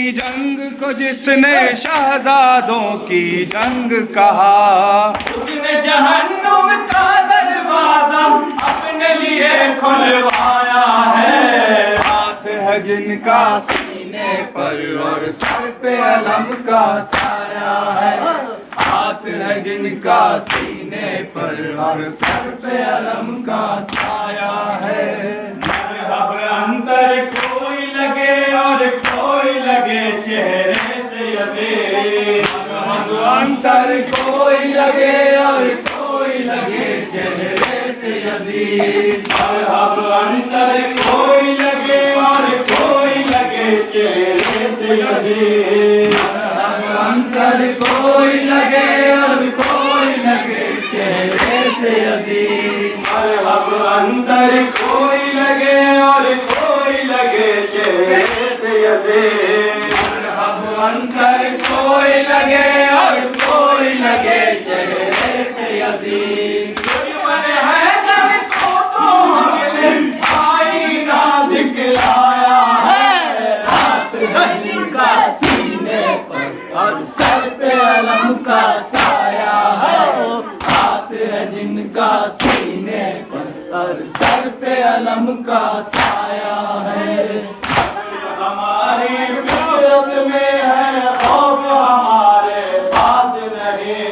की जंग को जिसने शहजादों की जंग कहा, उसने जहन्नुम का दरवाजा अपने लिए खुलवाया है। हाथ है जिनका सीने पर और सर पे अलम का साया है। हाथ है जिनका सीने पर और सर पे अलम का साया है। अब अंतर कोई लगे और कोई लगे चेहरे से यजीद। अब अंतर कोई लगे और कोई लगे चेहरे से यजीद। अब अंतर कोई लगे और कोई लगे चेहरे से यजीद। अंतर कोई लगे और कोई लगे चेहरे से यजीद। अब अंतर कोई लगे और कोई लगे चेहरे से यजीद। अब अंतर कोई लगे और कोई लगे चेहरे से यजीद। दुश्मन है दर को तो हमने आईना दिखलाया है। हाथ है जिनका सीने पर और सर पे अलम का साया है। हाथ है जिनका सीने पर और सर पे अलम का साया है। हमारी फितरत में है खौफ हमारे पास नहीं।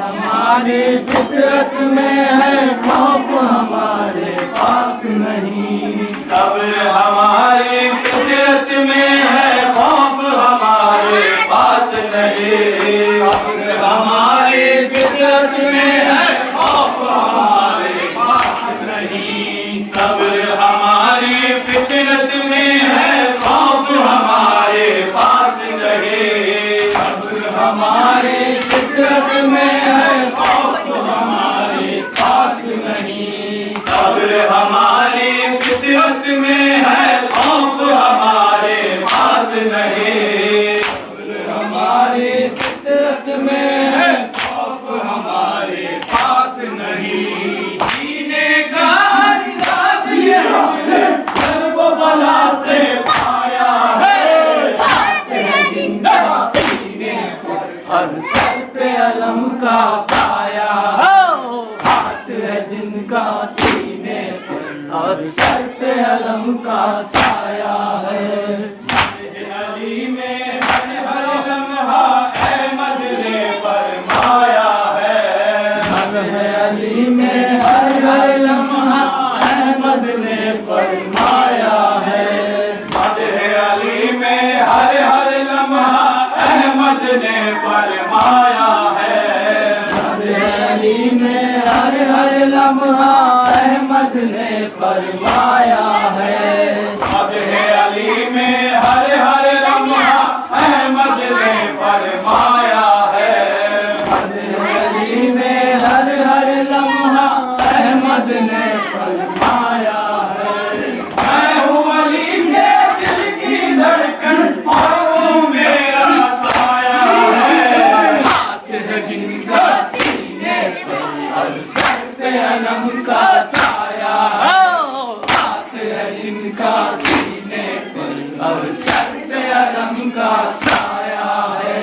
हमारी फितरत में है खौफ हमारे पास नहीं। सब्र हमारी फितरत में है खौफ हमारे पास नहीं। सब्र हमारी फितरत में है खौफ हमारे पास नहीं। सब्र हमारी फितरत में है खौफ हमारे पास नहीं। सब्र हमारी फितरत में है खौफ हमारे पास नहीं। सब्र हमारी फितरत में है खौफ हमारे पास नहीं। सब्र हमारी फितरत में है खौफ हमारे पास नहीं। जीने का अंदाज ये हमने जन्म बला से पाया है। हाथ है जिनका सीने पर और सर पे अलम का साया हो। हाथ है जिनका सीने पर और सर पे अलम का साया है। अली में हर हर लम्हा अहमद ने फरमाया है। हर है अली में हर हर लम्हा अहमद ने फरमाया है। मदह अली में हर हर लम्हा अहमद ने फरमाया है। मदह अली में हर हर लम्हा अहमद ने फरमाया है। मदह अली में हर हर लम्हा अहमद ने फरमाया है। मदह अली में हर हर लम्हा अहमद ने फरमाया है। मैं हूँ अली के दिल की धड़कन और वो मेरा साया है। हाथ है जिनका सीने पर और सर पे अलम का साया हो। हाथ है जिनका सीने पर और सर पे अलम का साया है।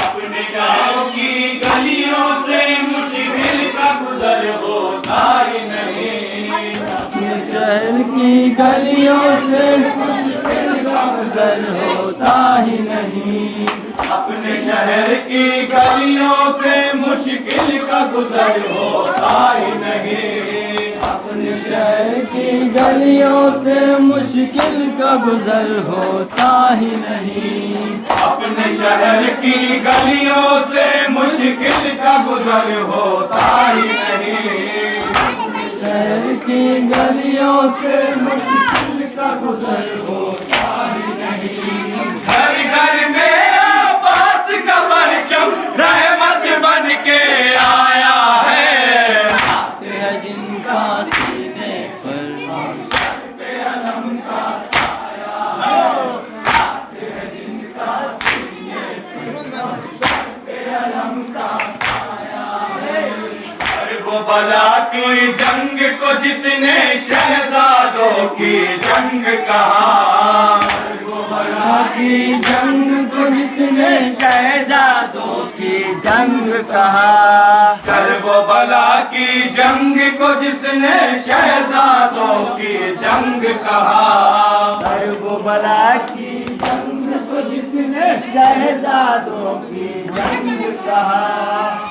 अपने गाँव की गलियों से मुश्किल का गुजर होता ही नहीं। अपने शहर की गलियों से मुश्किल का गुजर होता ही नहीं। अपने शहर की गलियों से मुश्किल का गुजर होता ही नहीं। अपने शहर की गलियों से मुश्किल का गुजर होता ही नहीं। अपने शहर की गलियों से मुश्किल का गुजर होता ही नहीं। शहर की गलियों से मुश्किल का गुजर होता ही नहीं। घर घर में आबास का परचम रहमत बन के आया है। हाथ है जिनका सीने पर और सर पे अलम का साया हो। हाथ है जिनका सीने पर और सर पे अलम का साया है। और वो भला कोई जंग को जिसने शहजादों की जंग कहा। वो बड़ा की जंग को जिसने शहजादों की जंग कहा, करबला की जंग को जिसने शहजादों की जंग कहा, करबला की जंग को जिसने शहजादों की जंग कहा,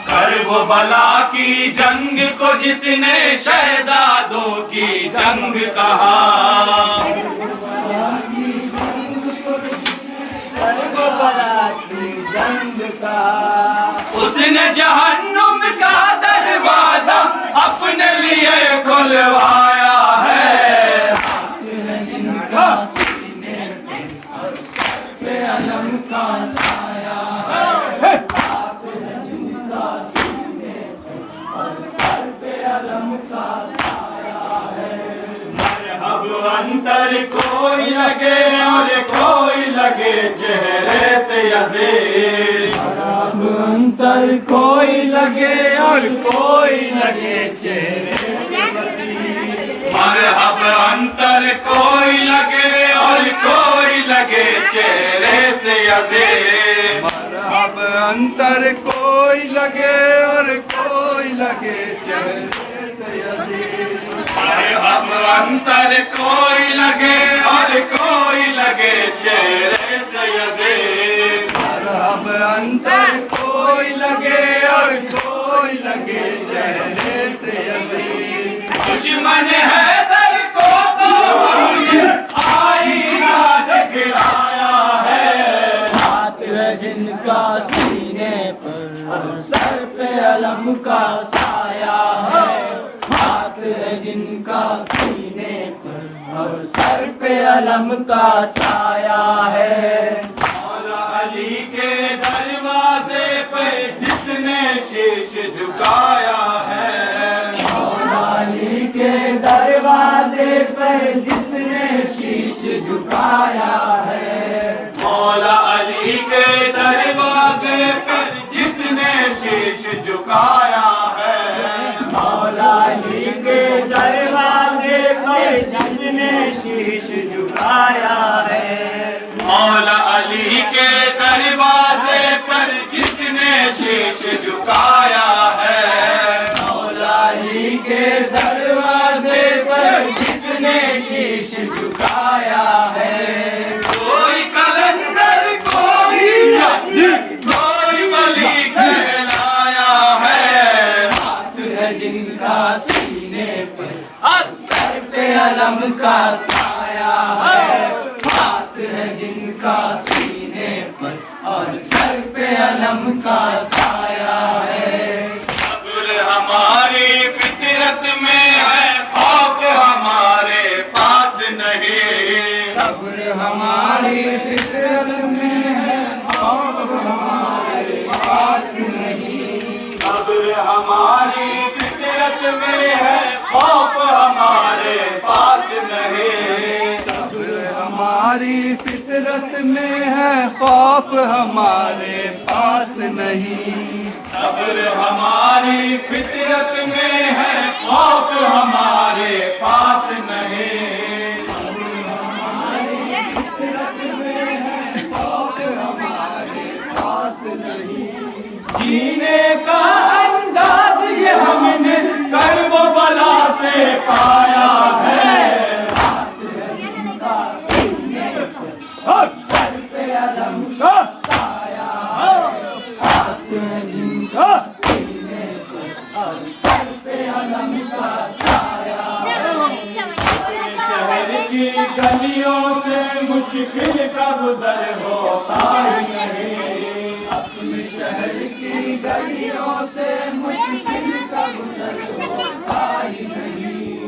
करबला की जंग को जिसने शहजादों की जंग कहा, करबला की जंग कहा, उसने जहन्नुम का दरवाजा अपने लिए खुलवाया है, जिनका सीने पे अलम का साया है, जिनका सीने और सर पे अलम का साया है। अब अंतर कोई लगे और कोई लगे चेहरे से अजीज, अब अंतर कोई लगे और कोई लगे चेहरे से वतीर। मरहब अंतर कोई लगे और कोई लगे चेहरे से अजीज, मरहब अंतर कोई लगे और कोई लगे चेहरे से अजीज, मरहब अंतर कोई लगे और कोई लगे चेहरे से अजीज, मरहब अंतर कोई लगे और कोई लगे चेहरे से अजीज। दुश्मन है दर को तो हमने आईना दिखलाया है, हाथ है जिनका सीने पर और सर पे अलम का साया है, हाथ है जिनका सीने पर और सर पे अलम का साया है। मौला अली के दरवाजे पे जिसने शीश झुकाया है, मौला अली के दरवाजे पर जिसने शीश झुकाया है, मौला अली के दरवाजे पर जिसने शीश झुकाया है, मौला अली के दरवाजे पर जिसने शीश झुकाया है, मौला अली के दरवाजे पर जिसने शीश झुकाया है, मौला अली के दरवाजे पर जिसने शीश झुकाया है। कोई कलंदर कोई कोई वली कहलाया है, हाथ है जिनका सीने पर और सर पे अलम का साया है, हाथ है जिनका सीने पर और सर पे अलम का साया है। सब्र हमारी फितरत में है, खौफ हमारे पास नहीं, सब्र हमारी फितरत में है, खौफ हमारे पास नहीं, सब्र हमारी फितरत में है, खौफ हमारे पास नहीं, सब्र हमारी फितरत में है, खौफ हमारे पास नहीं, सब्र हमारी फितरत में है, खौफ हमारे पास नहीं, जीने का अंदाज ये हमने करबला से पाया है, और सर पे अलम का साया है, हाथ है जिनका सीने पर और सर पे अलम का साया है। शहर की गलियों से मुश्किल का गुजर होता ही नहीं, अपने शहर की गलियों से मुश्किल का गुजर होता ही नहीं,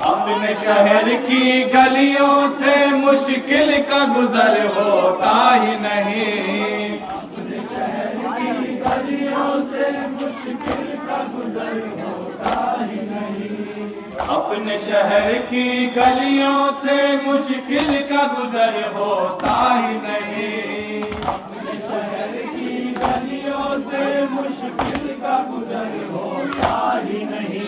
अपने शहर की गलियों से मुश्किल का गुजर होता ही नहीं, अपने शहर की गलियों से मुश्किल का गुजर होता ही नहीं, अपने शहर की गलियों से मुश्किल का गुजर होता ही नहीं, अपने शहर की गलियों से मुश्किल का गुजर होता ही नहीं।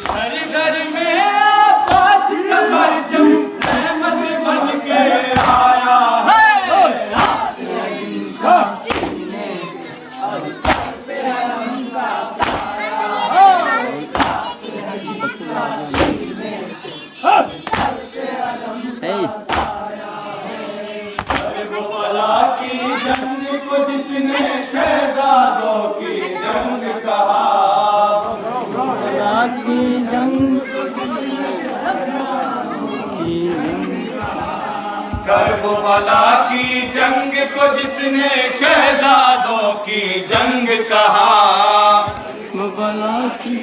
हर घर में आकाश का परचम रहमत बन के आया है, करबला की जंग को जिसने शहजादों की जंग कहा, करबला की जंग करबला की जंग को जिसने शहजादों की जंग कहा, करबला की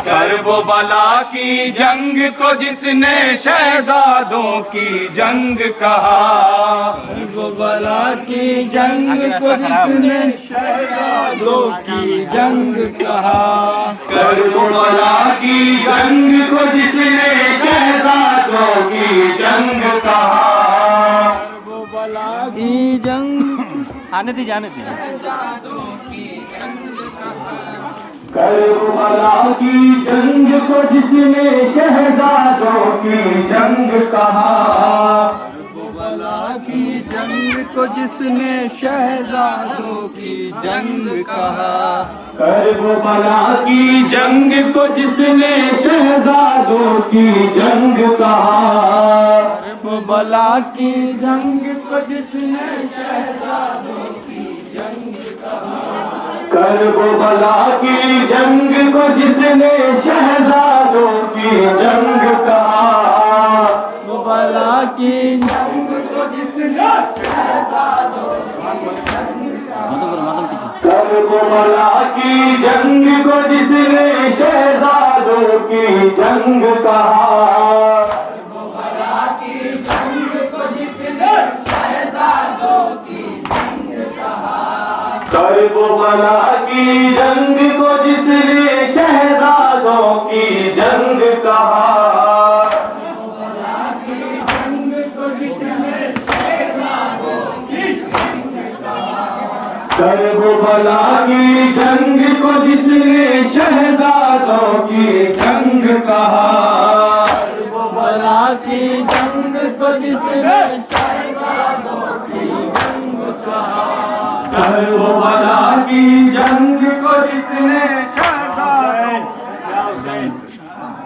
करबला की जंग को जिसने शहजादों की जंग कहा, करबला की जंग को जिसने शहजादों की जंग कहा, करबला की जंग को जिसने शहजादों की जंग कहा, करबला की जंग आने दीजिए करबला की जंग को जिसने शहजादों की जंग कहा, करबला की जंग को जिसने शहजादों की जंग कहा, करबला की जंग को जिसने शहजादों की जंग कहा, करबला की जंग को जिसने शहजादों की जंग कहा, करबला की जंग को जिसने शहजादों की जंग कहा, करबला की जंग को जिसने शहजादों करबला की जंग को जिसने शहजादों की जंग कहा, करबला की जंग को जिसने शहजादों की जंग कहा, करबला की जंग को जिसने शहजादों की जंग कहा, करबला की जंग को जिसने शहजादों की जंग कहा, करबला की जंग को जिसने शहजादों की जंग कहा, करबला की जंग